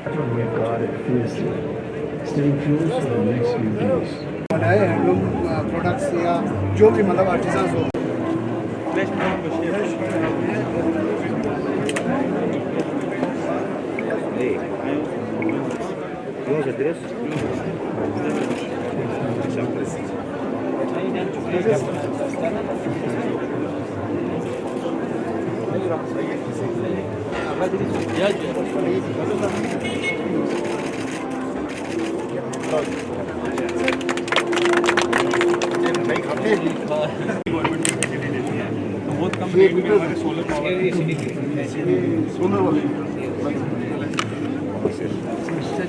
God fiercely. Stay tuned for the next few days. बनाए handloom products या जो भी मतलब आर्टिजन हो।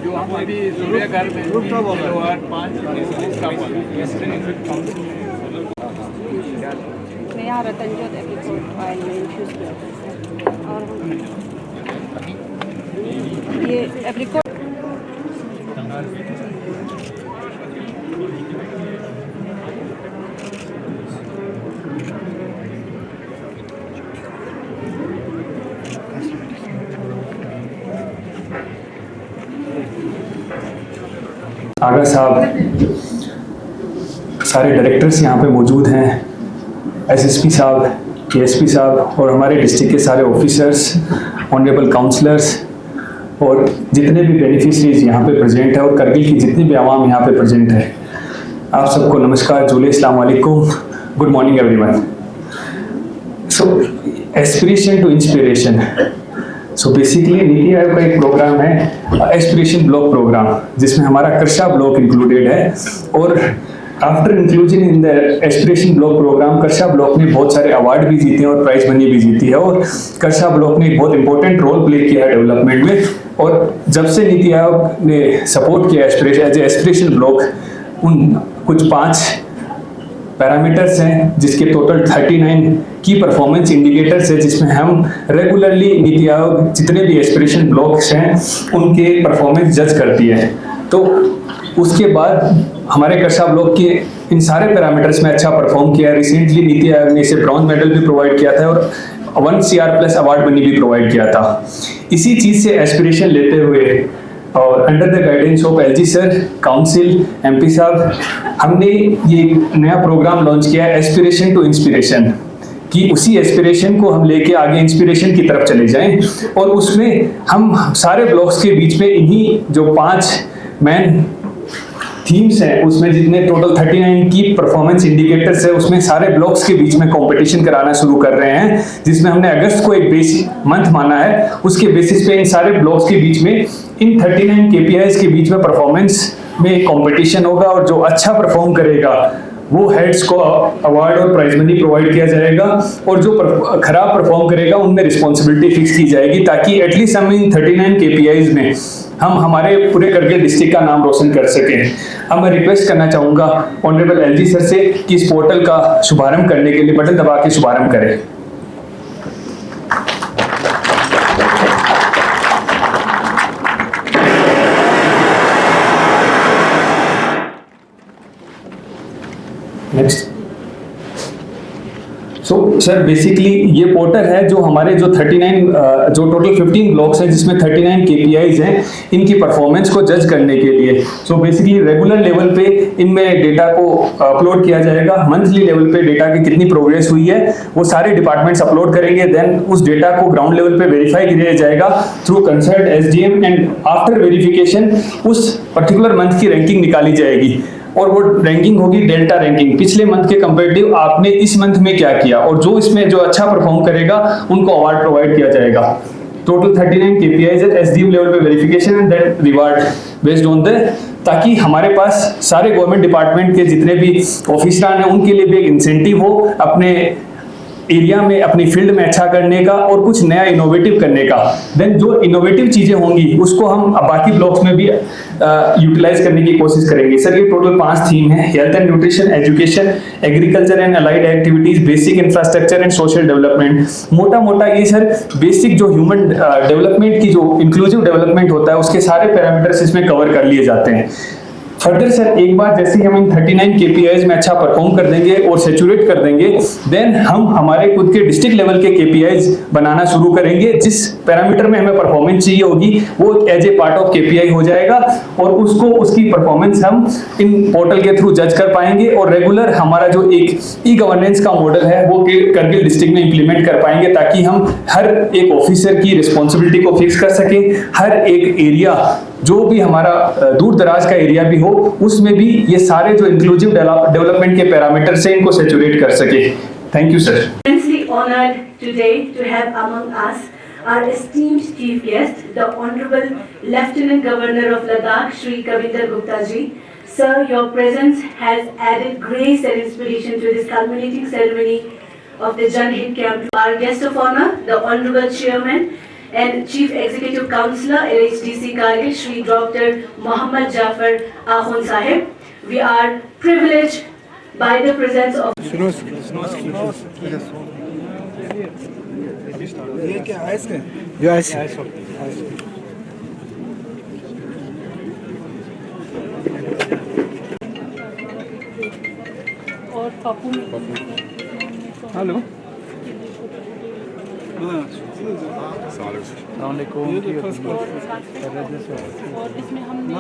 जो हम अभी सूर्यघर में मैं यहाँ रतनजोत एप्लीकोट ऑयल में इन्फ्यूज़ किया और ये एप्लीकोट आगा साहब, सारे डायरेक्टर्स यहाँ पे मौजूद हैं, एसएसपी साहब, केएसपी साहब और हमारे डिस्ट्रिक्ट के सारे ऑफिसर्स, ऑनरेबल काउंसलर्स और जितने भी बेनिफिशरीज यहाँ पे प्रेजेंट है और करगिल की जितनी भी आवाम यहाँ पे प्रेजेंट है, आप सबको नमस्कार, जुले, अस्सलाम वालेकुम, good morning everyone. So aspiration to inspiration, so basically NITI Aayog का एक प्रोग्राम है एस्पिरेशन ब्लॉक प्रोग्राम, जिसमें हमारा कृषा ब्लॉक इंक्लूडेड है। और after inclusion in the aspiration block program, Krisha block ने बहुत सारे अवार्ड भी जीते हैं और प्राइज मनी भी जीती है और कृषा ब्लॉक ने एक बहुत इंपॉर्टेंट रोल प्ले किया है डेवलपमेंट में। और जब से नीति आयोग ने सपोर्ट किया एस्पिरेशन ब्लॉक, उन कुछ 5 पैरामीटर्स हैं जिसके टोटल 39 की परफॉर्मेंस इंडिकेटर्स है, जिसमें हम रेगुलरली नीति आयोग जितने भी एस्पिरेशन ब्लॉक्स हैं उनके परफॉर्मेंस जज करती है। तो उसके बाद हमारे कृषा ब्लॉक के इन सारे पैरामीटर्स में अच्छा परफॉर्म किया है। रिसेंटली नीति आयोग ने इसे ब्रॉन्ज मेडल भी प्रोवाइड किया था और 1 CR+ अवार्ड मनी भी प्रोवाइड किया था। इसी चीज़ से एस्पिरेशन लेते हुए और under the guidance of LG sir, council, MP साहब, हमने ये नया प्रोग्राम लॉन्च किया है एस्पिरेशन टू इंस्पिरेशन, कि उसी एस्पिरेशन को हम लेके आगे इंस्पिरेशन की तरफ चले जाएं। और उसमें हम सारे ब्लॉक्स के बीच में इन्हीं जो 5 मेन थीम्स हैं, उसमें जितने टोटल 39 की परफॉर्मेंस इंडिकेटर्स है, उसमें सारे ब्लॉक्स के बीच में कंपटीशन कराना शुरू कर रहे हैं, जिसमें हमने अगस्त को एक बेसिक मंथ माना है। उसके बेसिस पे इन सारे ब्लॉक्स के बीच में इन 39 KPIs के बीच में परफॉर्मेंस में कंपटीशन होगा और जो अच्छा परफॉर्म करेगा वो हेड्स को अवार्ड और प्राइज मनी प्रोवाइड किया जाएगा और जो खराब परफॉर्म करेगा उनमें रिस्पॉन्सिबिलिटी फिक्स की जाएगी, ताकि एटलीस्ट हम इन 39 KPIs में हम हमारे पूरे करगिल डिस्ट्रिक्ट का नाम रोशन कर सकें। अब मैं रिक्वेस्ट करना चाहूँगा ऑनरेबल एलजी सर से कि इस पोर्टल का शुभारंभ करने के लिए बटन दबा के शुभारंभ करें। नेक्स्ट। सो सर बेसिकली ये पोर्टल है जो हमारे जो 39 जो टोटल 15 ब्लॉक्स हैं जिसमें 39 KPIs हैं, इनकी परफॉर्मेंस को जज करने के लिए। सो बेसिकली रेगुलर लेवल पे इनमें डेटा को अपलोड किया जाएगा। मंथली लेवल पे डेटा की कितनी प्रोग्रेस हुई है वो सारे डिपार्टमेंट्स अपलोड करेंगे। देन उस डेटा को ग्राउंड लेवल पे वेरीफाई किया जाएगा through consult SDM and after verification उस पर्टिकुलर मंथ की रैंकिंग निकाली जाएगी और वो रैंकिंग होगी डेल्टा रैंकिंग, पिछले मंथ के कंपैरेटिव आपने इस मंथ में क्या किया, और जो इसमें जो अच्छा परफॉर्म करेगा उनको अवार्ड प्रोवाइड किया जाएगा। टोटल 39 KPIs है, SDM लेवल पे verification and then reward based on the, ताकि हमारे पास सारे गवर्नमेंट डिपार्टमेंट के जितने भी ऑफिसरान हैं उनके लिए भी एक इंसेंटिव हो अपने एरिया में अपनी फील्ड में अच्छा करने का और कुछ नया इनोवेटिव करने का। देन जो इनोवेटिव चीजें होंगी उसको हम बाकी ब्लॉक्स में भी यूटिलाइज करने की कोशिश करेंगे। सर ये टोटल 5 थीम है, health and nutrition, education, agriculture and allied activities, basic infrastructure and social development. मोटा मोटा ये सर बेसिक जो ह्यूमन डेवलपमेंट की जो इंक्लूसिव डेवलपमेंट होता है उसके सारे पैरामीटर्स इसमें कवर कर लिए जाते हैं। फर्दर सर एक बार जैसे ही हम इन 39 KPIs में अच्छा परफॉर्म कर देंगे और सेचुरेट कर देंगे, देन हम हमारे खुद के डिस्ट्रिक्ट लेवल के KPIs बनाना शुरू करेंगे। जिस पैरामीटर में हमें परफॉर्मेंस चाहिए होगी वो as a part of KPI हो जाएगा और उसको उसकी परफॉर्मेंस हम इन पोर्टल के थ्रू जज कर पाएंगे और रेगुलर हमारा जो एक ई-गवर्नेंस का मॉडल है वो करगिल डिस्ट्रिक्ट में इंप्लीमेंट कर पाएंगे, ताकि हम हर एक ऑफिसर की रिस्पॉन्सिबिलिटी को फिक्स कर सकें। हर एक एरिया जो भी हमारा दूर दराज का एरिया भी हो उसमें भी ये सारे जो इंक्लूसिव डेवलपमेंट के पैरामीटर से इनको सेचुरेट कर सके। Thank you sir. Immensely honored today to have among us our esteemed chief guest, the Honorable Lieutenant Governor of Ladakh, Shri Kavinder Gupta ji. Sir, your presence has added grace and inspiration to this culminating ceremony of the Jan Hit Camp. Our guest of honor, the Honorable Chairman and Chief Executive Councillor, LHDC Kargil, Shri Dr. Muhammad Jafar Ahun Sahib. We are privileged by the presence of और Pappu hello और इसमें हमने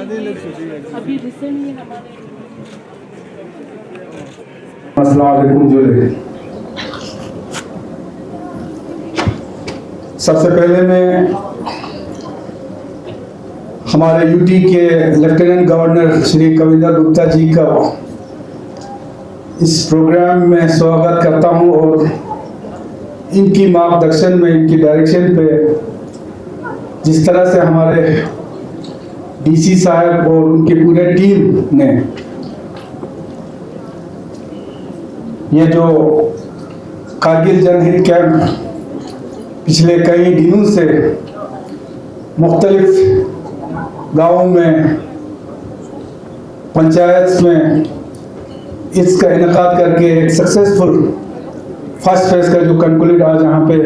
अभी recently हमारे अस्सलाम वालेकुम जोले। सबसे पहले मैं हमारे यूटी के लेफ्टिनेंट गवर्नर श्री कविंदर गुप्ता जी का इस प्रोग्राम में स्वागत करता हूं और इनकी मार्गदर्शन में, इनकी डायरेक्शन पे जिस तरह से हमारे डीसी साहब और उनकी पूरे टीम ने ये जो कारगिल जनहित कैंप पिछले कई दिनों से मुख्तलिफ गाँवों में, पंचायत में इसका इनेकाद करके एक सक्सेसफुल फर्स्ट फेज का जो कंक्लूड आज यहाँ पे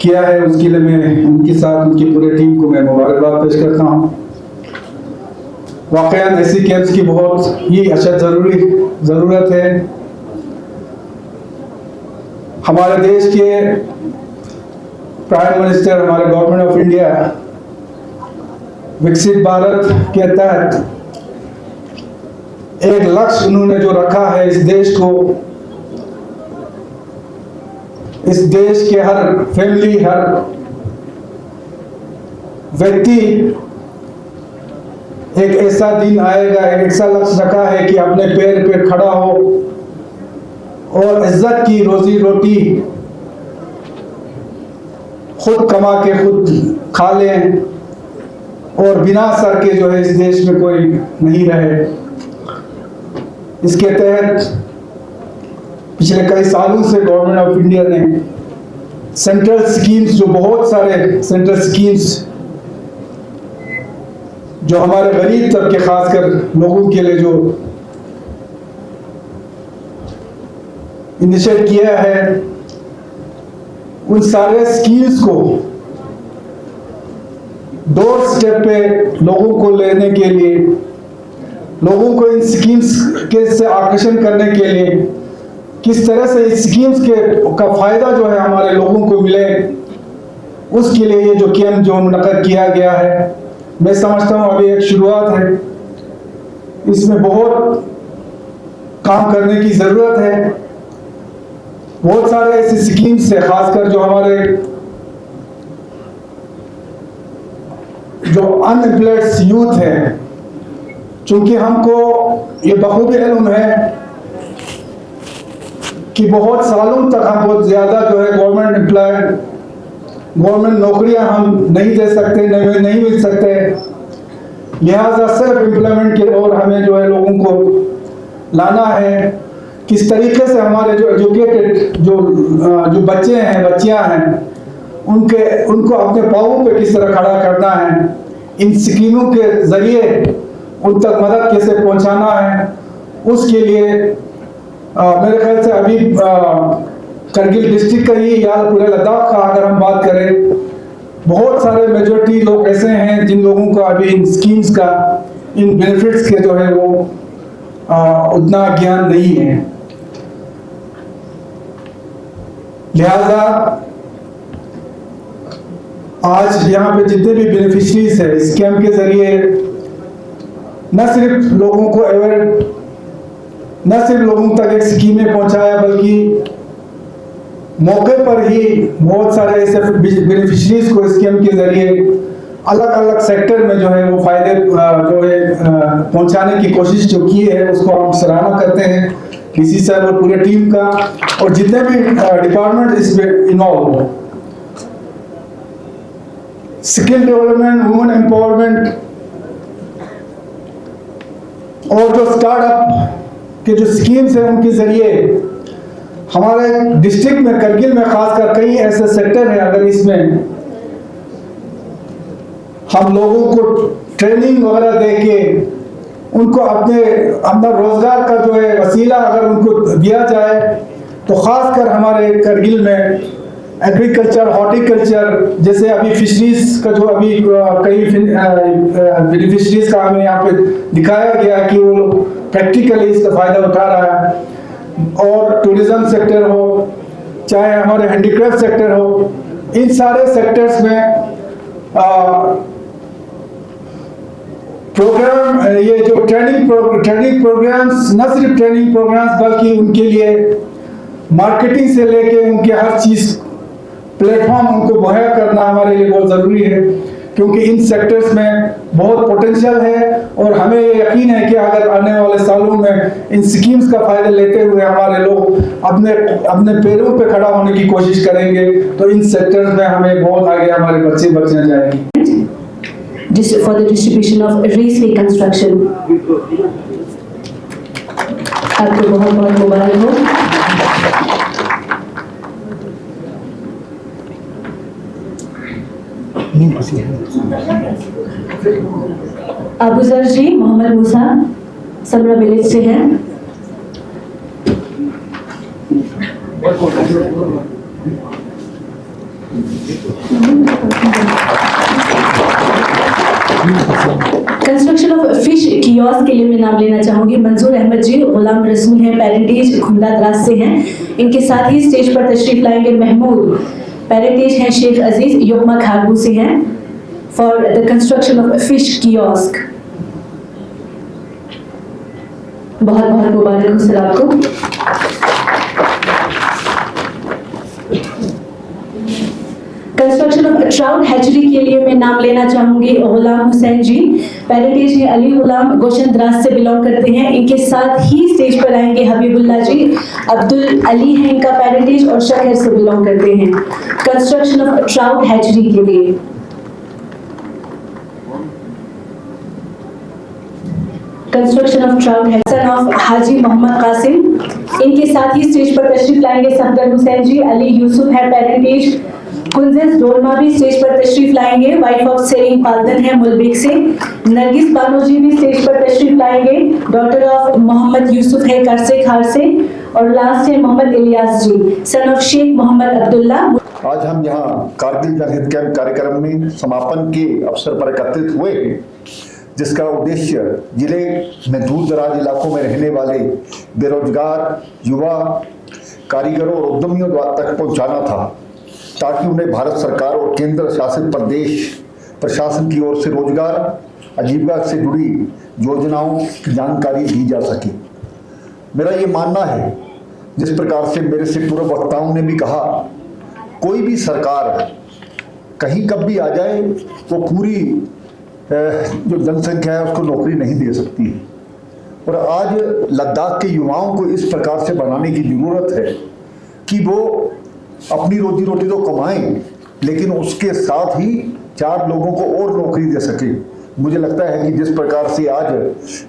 किया है, उसके लिए मैं उनके साथ उनकी पूरी टीम को मैं मुबारकबाद पेश करता हूँ। वाकई ऐसी कैंप्स की बहुत ही अशद ज़रूरत है। हमारे देश के प्राइम मिनिस्टर, हमारे गवर्नमेंट ऑफ इंडिया विकसित भारत के तहत एक लक्ष्य उन्होंने जो रखा है इस देश को, इस देश के हर फैमिली, हर व्यक्ति एक ऐसा दिन आएगा, एक ऐसा लक्ष्य रखा है कि अपने पैर पे खड़ा हो और इज्जत की रोजी रोटी खुद कमा के खुद खा लें और बिना सर के जो है इस देश में कोई नहीं रहे। इसके तहत पिछले कई सालों से गवर्नमेंट ऑफ इंडिया ने सेंट्रल स्कीम्स, जो बहुत सारे सेंट्रल स्कीम्स जो हमारे गरीब तबके खासकर लोगों के लिए जो इनिशिएट किया है, उन सारे स्कीम्स को डोर स्टेप पे लोगों को लेने के लिए, लोगों को इन स्कीम्स के से आकर्षण करने के लिए, किस तरह से इस स्कीम्स का फायदा जो है हमारे लोगों को मिले, उसके लिए ये जो कैंप जो मुनक्कद किया गया है, मैं समझता हूँ अभी एक शुरुआत है। इसमें बहुत काम करने की ज़रूरत है। बहुत सारे ऐसे स्कीम्स है, खासकर जो हमारे जो अनएम्प्लॉयड यूथ है, चूंकि हमको ये बखूबी इल्म है कि बहुत सालों तक हम बहुत ज़्यादा जो है गवर्नमेंट नौकरियां हम नहीं दे सकते, नहीं मिल सकते, लिहाजा सेल्फ एम्प्लॉयमेंट की ओर हमें जो है लोगों को लाना है। किस तरीके से हमारे जो एजुकेटेड जो बच्चे हैं, बच्चियां हैं, उनको अपने पाँवों पे किस तरह खड़ा करना है, इन स्कीमों के जरिए उन तक मदद कैसे पहुंचाना है, उसके लिए मेरे ख्याल से अभी करगिल डिस्ट्रिक्ट का ही या पूरे लद्दाख का अगर हम बात करें, बहुत सारे मेजॉरिटी लोग ऐसे हैं जिन लोगों को अभी इन स्कीम्स का इन बेनिफिट्स के जो है वो उतना ज्ञान नहीं है। लिहाजा आज यहाँ पे जितने भी बेनिफिशरीज है इस कैंप के जरिए न सिर्फ लोगों को न सिर्फ लोगों तक एक स्कीमें पहुंचाया, बल्कि मौके पर ही बहुत सारे ऐसे बेनिफिशरीज को स्कीम के जरिए अलग अलग सेक्टर में जो है वो फायदे जो है पहुंचाने की कोशिश जो की है उसको हम सराहना करते हैं डीसी साहब और पूरे टीम का, और जितने भी डिपार्टमेंट इसमें इन्वॉल्व हो। स्किल डेवलपमेंट, वुमेन एम्पावरमेंट और जो स्टार्टअप के जो स्कीम्स हैं उनके जरिए हमारे डिस्ट्रिक्ट में, करगिल में खासकर कई ऐसे सेक्टर हैं, अगर इसमें हम लोगों को ट्रेनिंग वगैरह दे के उनको अपना रोजगार का जो है वसीला अगर उनको दिया जाए तो खासकर हमारे करगिल में एग्रीकल्चर, हॉर्टिकल्चर, जैसे अभी फिशरीज का जो अभी कई बेनिफिशरीज का हमें यहाँ पे दिखाया गया कि वो प्रैक्टिकली इसका फायदा उठा रहा है, और टूरिज्म सेक्टर हो चाहे हमारे हैंडीक्राफ्ट सेक्टर हो, इन सारे सेक्टर्स में प्रोग्राम, ये जो ट्रेनिंग प्रोग्राम्स, न सिर्फ ट्रेनिंग प्रोग्राम्स बल्कि उनके लिए मार्केटिंग से लेके उनके हर चीज प्लेटफॉर्म उनको मुहैया करना हमारे लिए बहुत जरूरी है, क्योंकि इन सेक्टर्स में बहुत पोटेंशियल है और हमें ये यकीन है कि अगर आने वाले सालों में इन स्कीम्स का फायदा लेते हुए हमारे लोग अपने पैरों पे खड़ा होने की कोशिश करेंगे तो इन सेक्टर्स में हमें बहुत आगे हमारे बच्चे बचने जाएंगे। For the distribution of raceway construction. आपको बहुत बहुत मुबारक हो। अबूजर जी मोहम्मद मूसा समरा विलेज से हैं। कंस्ट्रक्शन ऑफ फिश कियोस्क के लिए मैं नाम लेना चाहूंगी मंजूर अहमद जी, गुलाम रसूल हैं, पेरेंटेज खुंदा द्रास से हैं। इनके साथ ही स्टेज पर तशरीफ लाएंगे महमूद, पेरेंटेज हैं शेख अजीज, योगमा खारबू से हैं, for the construction of fish kiosk. बहुत बहुत मुबारक हो सर आपको। कंस्ट्रक्शन ऑफ ट्राउट हैचरी के लिए मैं नाम लेना चाहूंगी गुलाम हुसैन जी, पेरेंटेज है अली गुलाम, गोशन द्रास से बिलोंग करते हैं। इनके साथ ही स्टेज पर आएंगे हबीबुल्ला जी, अब्दुल अली है इनका पेरेंटेज और शहर से बिलोंग करते हैं। कंस्ट्रक्शन ऑफ ट्राउट हैचरी के लिए construction of trout hatchery of Haji Mohammad Qasim, इनके साथ ही स्टेज पर तशरीफ लाएंगे सफदर हुसैन जी, अली यूसुफ है पेरेंटेज कुंजस डोलमा भी स्टेज पर तशरीफ लाएंगे, वाइफ ऑफ सेरिंग पालदन है मुलबिक से। नरगिस बानो जी भी स्टेज पर तशरीफ लाएंगे, डॉटर ऑफ मोहम्मद यूसुफ है करसे खार से। और लास्ट है मोहम्मद इलियास जी, सन ऑफ शेख मोहम्मद अब्दुल्ला। आज हम यहाँ कारगिल जनहित कैंप कार्यक्रम में समापन के अवसर पर एकत्रित हुए हैं, जिसका उद्देश्य जिले में दूर दराज इलाकों में रहने वाले बेरोजगार युवा कारीगरों और उद्यमियों तक पहुँचाना था, ताकि उन्हें भारत सरकार और केंद्र शासित प्रदेश प्रशासन की ओर से रोजगार आजीविका से जुड़ी योजनाओं की जानकारी दी जा सके। मेरा ये मानना है, जिस प्रकार से मेरे से पूर्व वक्ताओं ने भी कहा, कोई भी सरकार कहीं कब भी आ जाए वो पूरी जो जनसंख्या है उसको नौकरी नहीं दे सकती है। और आज लद्दाख के युवाओं को इस प्रकार से बनाने की ज़रूरत है कि वो अपनी रोजी रोटी तो कमाएं, लेकिन उसके साथ ही 4 लोगों को और नौकरी दे सके। मुझे लगता है कि जिस प्रकार से आज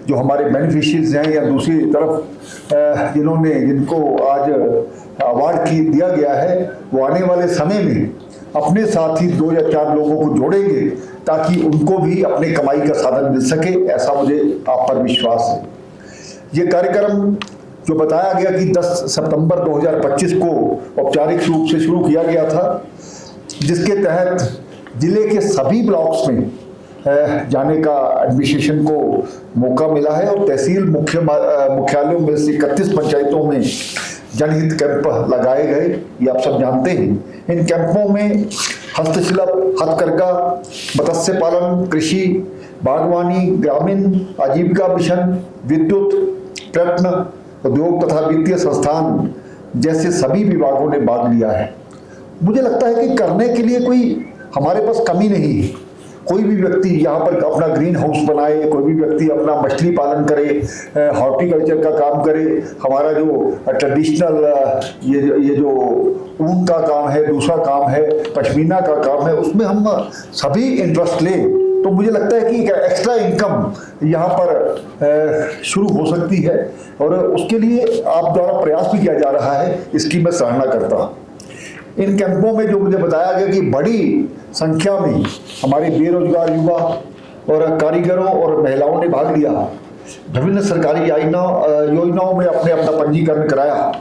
जो हमारे बेनिफिशियरीज हैं या दूसरी तरफ जिनको आज अवार्ड दिया गया है, वो आने वाले समय में अपने साथ ही 2 या 4 लोगों को जोड़ेंगे ताकि उनको भी अपने कमाई का साधन मिल सके। ऐसा मुझे आप पर विश्वास है। ये कार्यक्रम जो बताया गया कि 10 सितंबर 2025 को औपचारिक रूप से शुरू किया गया था, जिसके तहत जिले के सभी ब्लॉक्स में जाने का एडमिनिस्ट्रेशन को मौका मिला है और तहसील मुख्यालयों में से 31 पंचायतों में जनहित कैंप लगाए गए, ये आप सब जानते हैं। इन कैंपों में हस्तशिल्प, हथकरघा, मत्स्य पालन, कृषि, बागवानी, ग्रामीण आजीविका मिशन, विद्युत, प्रत्न, उद्योग तथा वित्तीय संस्थान जैसे सभी विभागों ने भाग लिया है। मुझे लगता है कि करने के लिए कोई हमारे पास कमी नहीं है। कोई भी व्यक्ति यहाँ पर अपना ग्रीन हाउस बनाए, कोई भी व्यक्ति अपना मछली पालन करे, हॉर्टिकल्चर का काम करे, हमारा जो ट्रेडिशनल ये जो ऊन का काम है, दूसरा काम है, पश्मीना का काम है, उसमें हम सभी इंटरेस्ट लें तो मुझे लगता है कि एक्स्ट्रा इनकम यहाँ पर शुरू हो सकती है और उसके लिए आप द्वारा प्रयास भी किया जा रहा है, इसकी मैं सराहना करता हूँ। इन कैंपों में जो मुझे बताया गया कि बड़ी संख्या में हमारे बेरोजगार युवा और कारीगरों और महिलाओं ने भाग लिया, विभिन्न सरकारी योजनाओं में अपने अपना पंजीकरण कराया।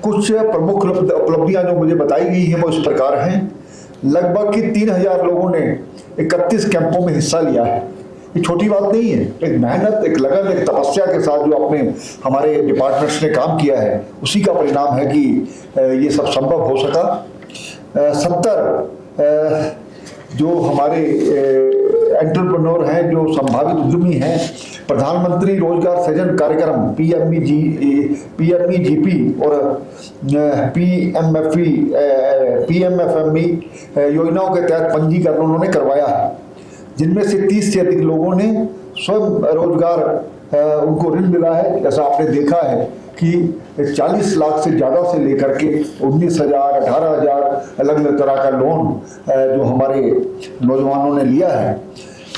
कुछ प्रमुख उपलब्धियां जो मुझे बताई गई हैं वो इस प्रकार हैं। लगभग कि 3000 लोगों ने 31 कैंपों में हिस्सा लिया है। ये छोटी बात नहीं है, एक मेहनत, एक लगन, एक तपस्या के साथ जो अपने हमारे डिपार्टमेंट्स ने काम किया है उसी का परिणाम है कि ये सब संभव हो सका। 70 जो हमारे एंटरप्रेन्योर हैं, जो संभावित उद्यमी हैं, प्रधानमंत्री रोजगार सृजन कार्यक्रम PMEGP और PMFME योजनाओं के तहत पंजीकरण उन्होंने करवाया है, जिनमें से 30 से अधिक लोगों ने स्वयं रोजगार उनको ऋण मिला है। जैसा आपने देखा है कि 40 लाख से ज़्यादा से लेकर के 19,000, 18,000 अलग अलग तरह का लोन जो हमारे नौजवानों ने लिया है।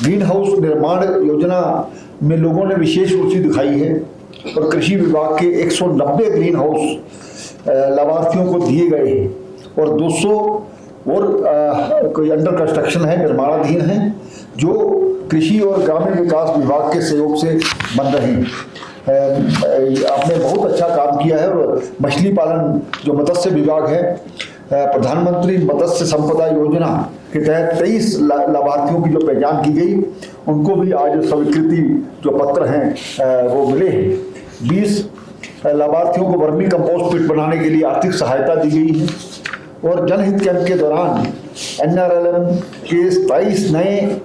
ग्रीन हाउस निर्माण योजना में लोगों ने विशेष रुचि दिखाई है और कृषि विभाग के 190 ग्रीन हाउस लाभार्थियों को दिए गए हैं और 200 और कोई अंडर कंस्ट्रक्शन है, निर्माणाधीन हैं, जो कृषि और ग्रामीण विकास विभाग के सहयोग से बन रहे हैं। आपने बहुत अच्छा काम किया है और मछली पालन जो मत्स्य विभाग है, प्रधानमंत्री मत्स्य संपदा योजना के तहत 23 लाभार्थियों की जो पहचान की गई, उनको भी आज स्वीकृति जो पत्र हैं वो मिले हैं। 20 लाभार्थियों को वर्मी कंपोस्ट पिट बनाने के लिए आर्थिक सहायता दी गई है और जनहित कैंप के दौरान NRLM के 27 नए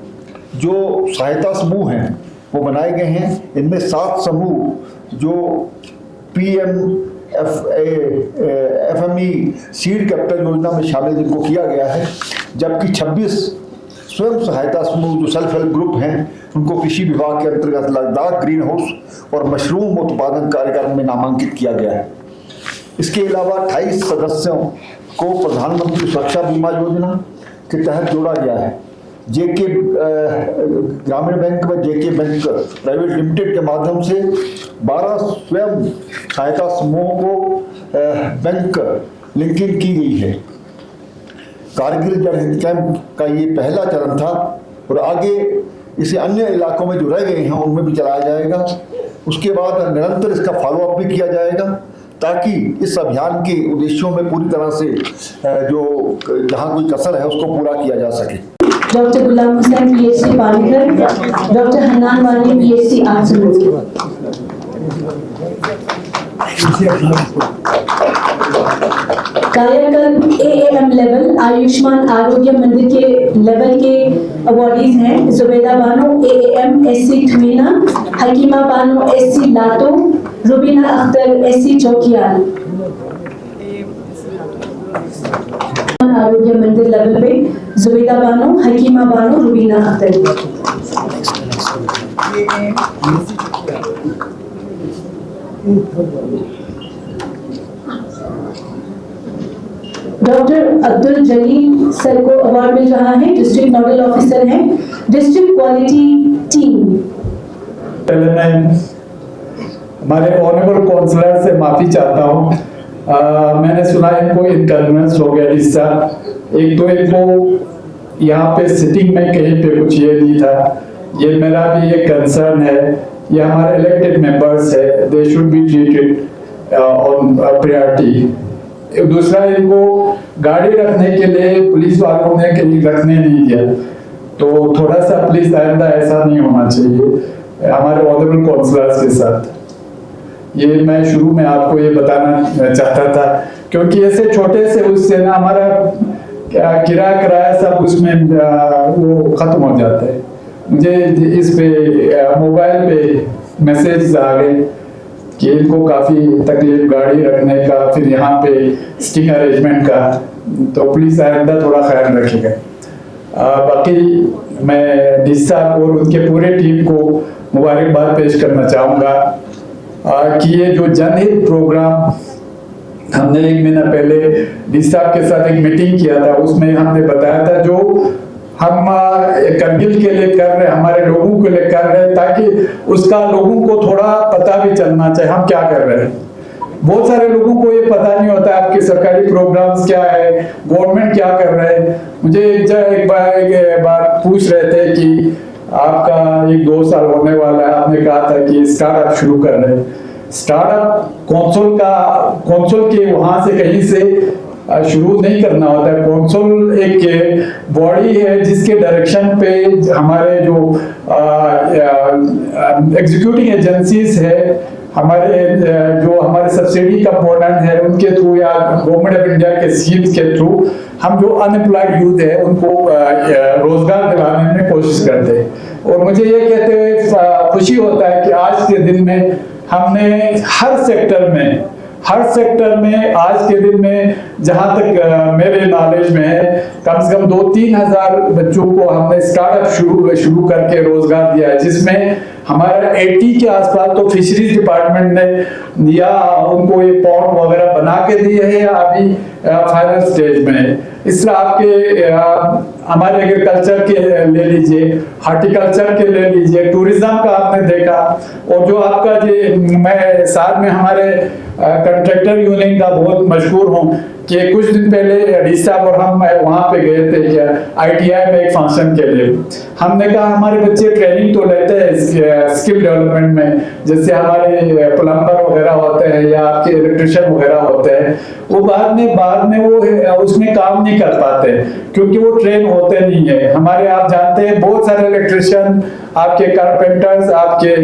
जो सहायता समूह हैं वो बनाए गए हैं। इनमें 7 समूह जो FME सीड कैपिटल योजना में शामिल जिनको किया गया है, जबकि 26 स्वयं सहायता समूह जो सेल्फ हेल्प ग्रुप हैं उनको कृषि विभाग के अंतर्गत लद्दाख ग्रीन हाउस और मशरूम उत्पादन कार्यक्रम में नामांकित किया गया है। इसके अलावा 28 सदस्यों को प्रधानमंत्री सुरक्षा बीमा योजना के तहत जोड़ा गया है। JK ग्रामीण बैंक व JK बैंक प्राइवेट लिमिटेड के माध्यम से 12 स्वयं सहायता समूहों को बैंक लिंकिंग की गई है। कारगिल जनहित कैंप का ये पहला चरण था और आगे इसे अन्य इलाकों में जो रह गए हैं उनमें भी चलाया जाएगा। उसके बाद निरंतर इसका फॉलोअप भी किया जाएगा ताकि इस अभियान के उद्देश्यों में पूरी तरह से जो जहाँ कोई कसर है उसको पूरा किया जा सके। Doctor Ghulam Hussain PhD पालीगढ़, doctor Hannan वानी PhD आर्ट्स कायाकल्प AAM लेवल आयुष्मान आरोग्य मंदिर के लेवल के अवार्डीज हैं। Zubaida Bano AAM SC Tahmina, हकीमा Bano SC लातो, रुबीना अख्तर SC चौकियाल। आरोग्य मंदिर लेवल पे जुबैदा बानो, हकीमा बानो, रुबीना अख्तर। डॉक्टर अब्दुल जलील सर को अवार्ड मिल रहा है, डिस्ट्रिक्ट नोडल ऑफिसर हैं, डिस्ट्रिक्ट क्वालिटी टीम। पहले मैं हमारे ऑनरेबल काउंसलर से माफ़ी चाहता हूँ। मैंने सुना इनको इनकन्वीनियंस हो गया इसका। एक तो इनको यहाँ पे सिटिंग में कहीं पे कुछ ये नहीं था, ये मेरा भी एक कंसर्न है। ये हमारे इलेक्टेड मेंबर्स है, they should be treated on priority. दूसरा, इनको गाड़ी रखने के लिए पुलिस वालों ने कहीं रखने नहीं दिया तो थोड़ा सा प्लीज आइंदा ऐसा नहीं होना चाहिए हमारे ऑनरेबल काउंसलर्स के साथ। ये मैं शुरू में आपको ये बताना चाहता था, क्योंकि ऐसे छोटे से उससे ना हमारा किराया सब उसमें वो खत्म हो जाता है। मुझे इस पे मोबाइल पे मैसेज आ गए कि इनको काफ़ी तकलीफ गाड़ी रखने का, फिर यहाँ पे स्टिंग अरेंजमेंट का, तो प्लीज़ आइंदा थोड़ा ख्याल रखिएगा। बाकी मैं डी साहब और उनके पूरे टीम को मुबारकबाद पेश करना चाहूँगा कि ये जो जनहित प्रोग्राम हमने 1 महीना पहले डी साहब के साथ एक मीटिंग किया था, उसमें हमने बताया था जो हम करगिल के लिए कर रहे हैं, हमारे लोगों के लिए कर रहे हैं, ताकि उसका लोगों को थोड़ा पता भी चलना चाहिए हम क्या कर रहे हैं। बहुत सारे लोगों को ये पता नहीं होता आपके सरकारी प्रोग्राम्स क्या है, गवर्नमेंट क्या कर रहे हैं। मुझे एक बार पूछ रहे थे कि आपका 1-2 साल होने वाला है, आपने कहा था कि स्टार्टअप शुरू कर रहे हैं। स्टार्टअप कौंसल के वहां से कहीं से शुरू नहीं करना होता है। कौंसल एक बॉडी है जिसके डायरेक्शन पे हमारे जो एग्जीक्यूटिव एजेंसीज है, हमारे सब्सिडी कंपोनेंट है, उनके थ्रू या गवर्नमेंट ऑफ इंडिया के स्कीम्स के थ्रू हम जो अनएम्प्लॉयड यूथ है उनको रोजगार दिलाने में कोशिश करते हैं। और मुझे ये कहते हुए खुशी होता है कि आज के दिन में हमने हर सेक्टर में आज के दिन में जहां तक मेरे नॉलेज में है, कम से कम 2-3 हजार बच्चों को हमने स्टार्टअप शुरू करके रोजगार दिया है, जिसमें हमारा 80 के आसपास तो फिशरीज डिपार्टमेंट ने या उनको ये पॉन्ड वगैरह बना के दिए हैं या अभी फाइनल स्टेज में है। इस तरह आपके हमारे एग्रीकल्चर के ले लीजिए, हार्टिकल्चर के ले लीजिए, टूरिज्म का आपने देखा, और जो आपका मैं साथ में हमारे कंट्रैक्टर यूनियन का बहुत मशहूर हूँ कि कुछ दिन पहले डी साहब और हम वहाँ पे गए थे क्या ITI में एक फंक्शन के लिए। हमने कहा हमारे बच्चे ट्रेनिंग तो लेते हैं स्किल डेवलपमेंट में, जैसे हमारे प्लम्बर वगैरह होते हैं या आपके इलेक्ट्रिशियन वगैरह होते हैं, वो बाद में वो उसमें काम नहीं कर पाते क्योंकि वो ट्रेन होते नहीं है। हमारे आप जानते हैं बहुत सारे इलेक्ट्रिशियन, आपके कारपेंटर्स, आपके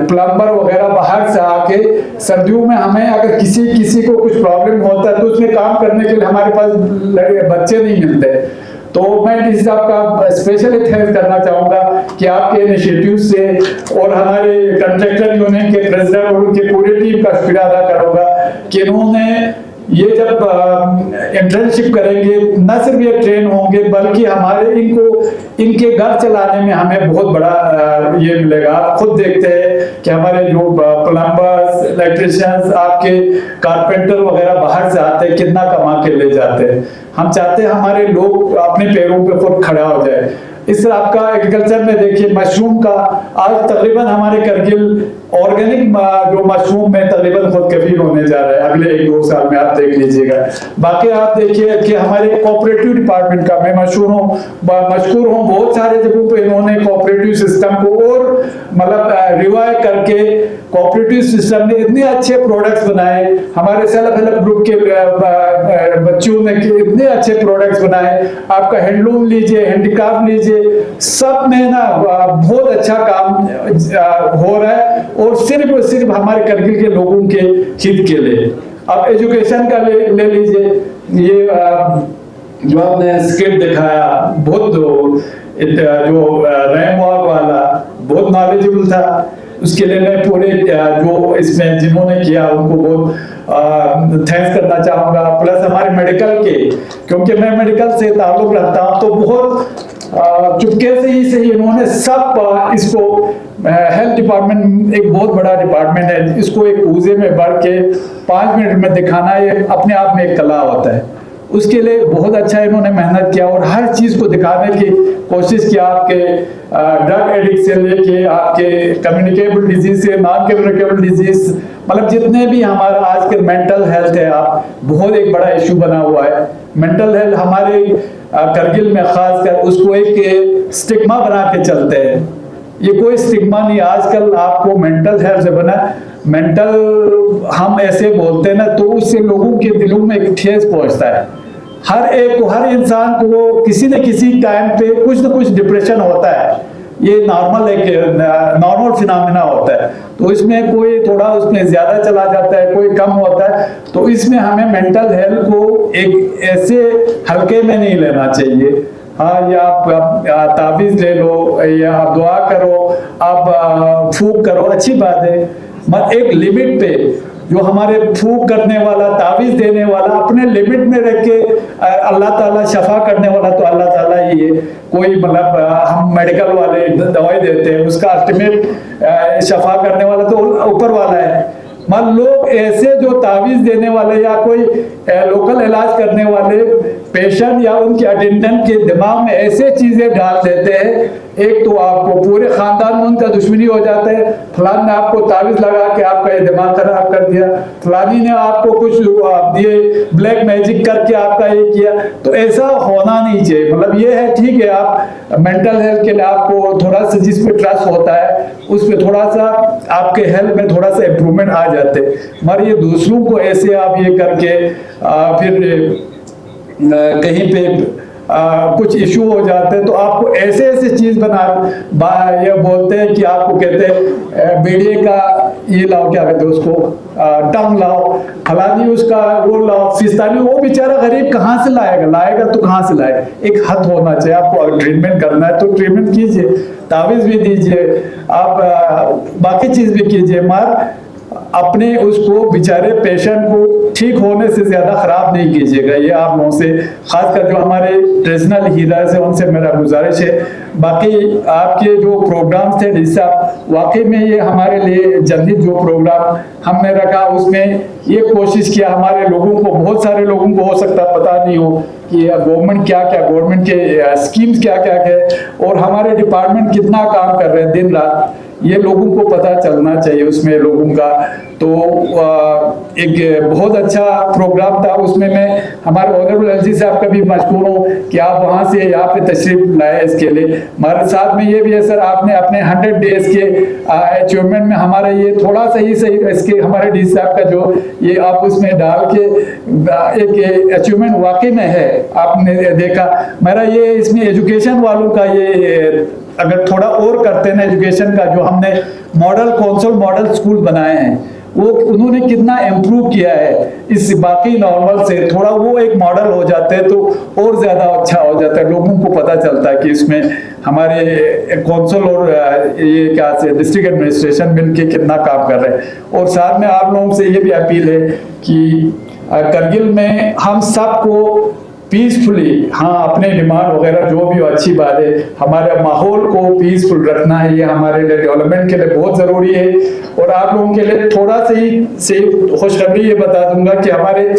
प्लम्बर वगैरह बाहर से आके सर्दियों में हमें अगर किसी को कुछ प्रॉब्लम होता है तो उसमें काम करने के लिए हमारे पास बच्चे नहीं मिलते। तो मैं डी साहब का स्पेशली थैंक्स करना चाहूंगा कि आपके इनिशिएटिव से, और हमारे कंट्रैक्टर यूनियन के प्रेसिडेंट और उनके पूरी टीम का शुक्रिया अदा करूंगा कि इन्होंने ये जब इंटर्नशिप करेंगे न सिर्फ ये ट्रेन होंगे बल्कि हमारे इनके घर चलाने में हमें बहुत बड़ा ये मिलेगा। आप खुद देखते हैं कि हमारे जो प्लम्बर्स, इलेक्ट्रिशियंस, आपके कारपेंटर वगैरह बाहर से आते हैं, कितना कमा के ले जाते हैं। हम चाहते हैं हमारे लोग अपने पैरों पे खुद खड़ा हो जाए। इस तरह आपका एग्रीकल्चर में देखिए मशरूम का आज तकरीबन हमारे करगिल ऑर्गेनिक जो मशरूम में तकरीबन खुद कफील होने जा रहा है अगले 1-2 साल में, आप देख लीजिएगा। बाकी आप देखिए कि हमारे कोऑपरेटिव डिपार्टमेंट का मैं मशहूर हूँ बहुत सारे जगहों पे इन्होंने कोऑपरेटिव सिस्टम को और मतलब रिवाइव करके कोऑपरेटिव सिस्टम ने इतने अच्छे प्रोडक्ट्स बनाए, हमारे सेल्फ हेल्प ग्रुप के बच्चों ने इतने अच्छे प्रोडक्ट्स बनाए। आपका हैंडलूम लीजिए, हैंडीक्राफ्ट लीजिए, सब में ना बहुत अच्छा काम हो रहा है और सिर्फ हमारे करगिल के लोगों के हित के लिए। अब एजुकेशन का ले लीजिए, ये जो आपने स्किट दिखाया बहुत जो रैम वॉक वाला बहुत नॉलेजेबल था, उसके लिए मैं पूरे जो इसमें जिन्होंने किया उनको बहुत थैंक्स करना चाहूँगा। प्लस हमारे मेडिकल के, क्योंकि मैं मेडिकल से ताल्लुक रखता हूँ, तो बहुत चुपके से ही इन्होंने सब इसको हेल्थ डिपार्टमेंट एक बहुत बड़ा डिपार्टमेंट है, इसको एक ऊजे में बढ़ के 5 मिनट में दिखाना ये अपने आप में एक कला होता है। उसके लिए बहुत अच्छा इन्होंने मेहनत किया और हर चीज को दिखाने की कोशिश किया। आपके ड्रग एडिक्ट से लेके आपके कम्युनिकेबल डिजीज से नॉन कम्युनिकेबल डिजीज, मतलब जितने भी हमारा आजकल मेंटल हेल्थ है, आप बहुत एक बड़ा इशू बना हुआ है। मेंटल हेल्थ हमारे करगिल में खासकर उसको एक स्टिग्मा बना के चलते हैं। ये कोई स्टिग्मा नहीं, आजकल आपको मेंटल हेल्थ से बना मेंटल हम ऐसे बोलते हैं ना तो उससे लोगों के दिलों में एक ठेस पहुंचता है। हर इंसान को किसी न किसी टाइम पे कुछ न कुछ डिप्रेशन होता है। ये नॉर्मल फिनोमेना होता है। तो इसमें कोई थोड़ा उसमें ज़्यादा चला जाता है, कोई कम होता है। तो इसमें हमें मेंटल हेल्थ को एक ऐसे हल्के में नहीं लेना चाहिए। हाँ, या आप ताबीज़ ले लो, या आप दुआ करो, आप फूक करो, अच्छी बात है, मगर एक लिमिट पे। जो हमारे फूक करने वाला, ताबीज़ देने वाला अपने लिमिट में रख के अल्लाह ताला शफा करने वाला तो अल्लाह ताला ही है। कोई मतलब हम मेडिकल वाले दवाई देते हैं, उसका अल्टीमेट शफा करने वाला तो ऊपर वाला है। मान लोग ऐसे जो ताबीज़ देने वाले या कोई लोकल इलाज करने वाले पेशेंट या उनके अटेंडेंट के दिमाग में ऐसे चीज़ें डाल देते हैं, एक तो आपको पूरे ख़ानदान में उनका दुश्मनी हो जाता है। फलान ने आपको ताबीज़ लगा के आपका ये दिमाग खराब कर दिया, फलानी ने आपको कुछ ये ब्लैक मैजिक करके आपका ये किया। तो ऐसा होना नहीं चाहिए। मतलब ये है, ठीक है, आप मेंटल हेल्थ के लिए आपको थोड़ा सा जिस पे ट्रस्ट होता है उस पर थोड़ा सा आपके हेल्थ में थोड़ा सा इम्प्रूवमेंट आ जाते, मगर ये दूसरों को ऐसे आप ये करके फिर कहीं पे कुछ इशू हो जाते हैं। तो आपको ऐसे ऐसे चीज़ ये बोलते हैं कि आपको कहते हैं बीड़े का ये लाओ, क्या कहते हैं उसको, टंग लाओ, फलानी उसका वो लाओ, फिस्तानी। वो बेचारा गरीब कहाँ से लाएगा तो कहाँ से लाएगा। एक हद होना चाहिए। आपको अगर ट्रीटमेंट करना है तो ट्रीटमेंट कीजिए, ताबीज़ भी दीजिए, आप बाकी चीज़ भी कीजिए, मगर अपने उसको बेचारे पेशेंट को ठीक होने से ज़्यादा ख़राब नहीं कीजिएगा। ये आप लोगों से, खासकर जो हमारे ट्रेडिशनल हीलर्स हैं उनसे मेरा गुजारिश है। बाकी आपके जो प्रोग्राम्स थे जिससे वाकई में ये हमारे लिए जनहित जो प्रोग्राम हमने रखा उसमें ये कोशिश किया हमारे लोगों को, बहुत सारे लोगों को हो सकता पता नहीं हो कि गवर्नमेंट गवर्नमेंट के स्कीम्स क्या है और हमारे डिपार्टमेंट कितना काम कर रहे हैं दिन रात, ये लोगों को पता चलना चाहिए उसमें लोगों का। तो एक बहुत अच्छा प्रोग्राम था। उसमें मैं हमारे ऑनरेबल एलजी साहब का भी मशकूर हूँ कि आप वहाँ से यहाँ पे तशरीफ लाए इसके लिए। हमारे साथ में ये भी है सर, आपने अपने 100 डेज के अचीवमेंट में हमारा ये थोड़ा सा ही सही इसके हमारे डी साहब का जो ये आप उसमें डाल के एक अचीवमेंट वाकई में है, आपने देखा। मेरा ये इसमें एजुकेशन वालों का ये अगर थोड़ा और करते हैं एजुकेशन का, जो हमने मॉडल स्कूल बनाए हैं वो उन्होंने कितना इम्प्रूव किया है इस बाकी नॉर्मल से, थोड़ा वो एक मॉडल हो जाते हैं तो और ज़्यादा अच्छा हो जाता है। लोगों को पता चलता है कि इसमें हमारे कौंसिल और ये क्या से डिस्ट्रिक्ट एडमिनिस्ट्रेशन मिलके कितना काम कर रहे हैं। और साथ में आप लोगों से ये भी अपील है कि करगिल में हम सबको पीसफुली, हाँ, अपने डिमांड वगैरह जो भी अच्छी बात है, हमारे माहौल को पीसफुल रखना है, ये हमारे लिए डेवलपमेंट के लिए बहुत ज़रूरी है। और आप लोगों के लिए थोड़ा सी खुशखबरी ये बता दूंगा कि हमारे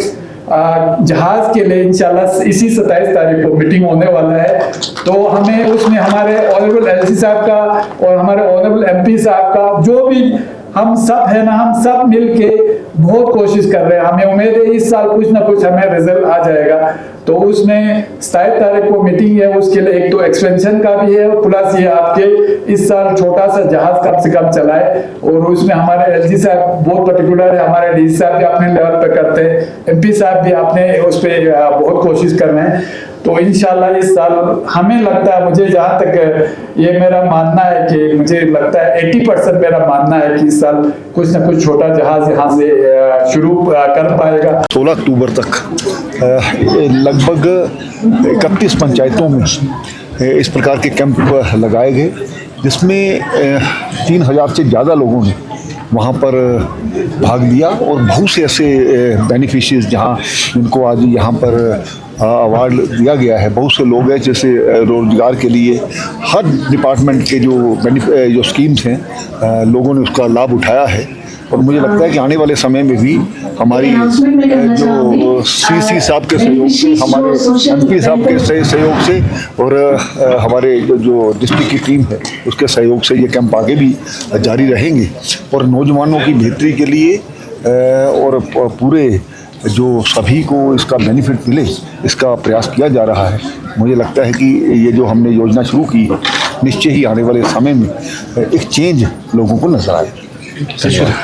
जहाज़ के लिए इंशाल्लाह इसी 27 तारीख को मीटिंग होने वाला है। तो हमें उसमें हमारे ऑनरेबल एलसी साहब का और हमारे ऑनरेबल एमपी साहब का जो भी हम सब है ना, हम सब मिलके बहुत कोशिश कर रहे हैं। हमें उम्मीद है इस साल कुछ ना कुछ हमें रिजल्ट आ जाएगा। तो उसमें 27 तारीख को मीटिंग है, उसके लिए एक तो एक्सपेंशन का भी है और प्लस ये आपके इस साल छोटा सा जहाज कम से कम चलाए। और उसमें हमारे एलजी साहब बहुत पर्टिकुलर है, हमारे डी साहब भी अपने लेवल पे करते हैं, एमपी साहब भी अपने उस पर बहुत कोशिश कर रहे हैं। तो इंशाल्लाह इस साल हमें लगता है, मुझे जहाँ तक ये मेरा मानना है कि मुझे लगता है 80% मेरा मानना है कि इस साल कुछ ना कुछ छोटा जहाज यहाँ से शुरू कर पाएगा। 16 अक्टूबर तक लगभग 31 पंचायतों में इस प्रकार के कैंप लगाए गए, जिसमें 3000 से ज़्यादा लोगों ने वहाँ पर भाग लिया। और बहुत से ऐसे बेनिफिशियरीज जहाँ जिनको आज यहाँ पर अवार्ड दिया गया है, बहुत से लोग हैं जैसे रोजगार के लिए हर डिपार्टमेंट के जो स्कीम्स हैं लोगों ने उसका लाभ उठाया है। और मुझे लगता है कि आने वाले समय में भी हमारी जो सीसी साहब के सहयोग से, हमारे एमपी साहब के सहयोग से और हमारे जो डिस्ट्रिक्ट की टीम है उसके सहयोग से ये कैंप आगे भी जारी रहेंगे। और नौजवानों की बेहतरी के लिए और पूरे जो सभी को इसका बेनिफिट मिले, इसका प्रयास किया जा रहा है। मुझे लगता है कि ये जो हमने योजना शुरू की है, निश्चय ही आने वाले समय में एक चेंज लोगों को नजर आए।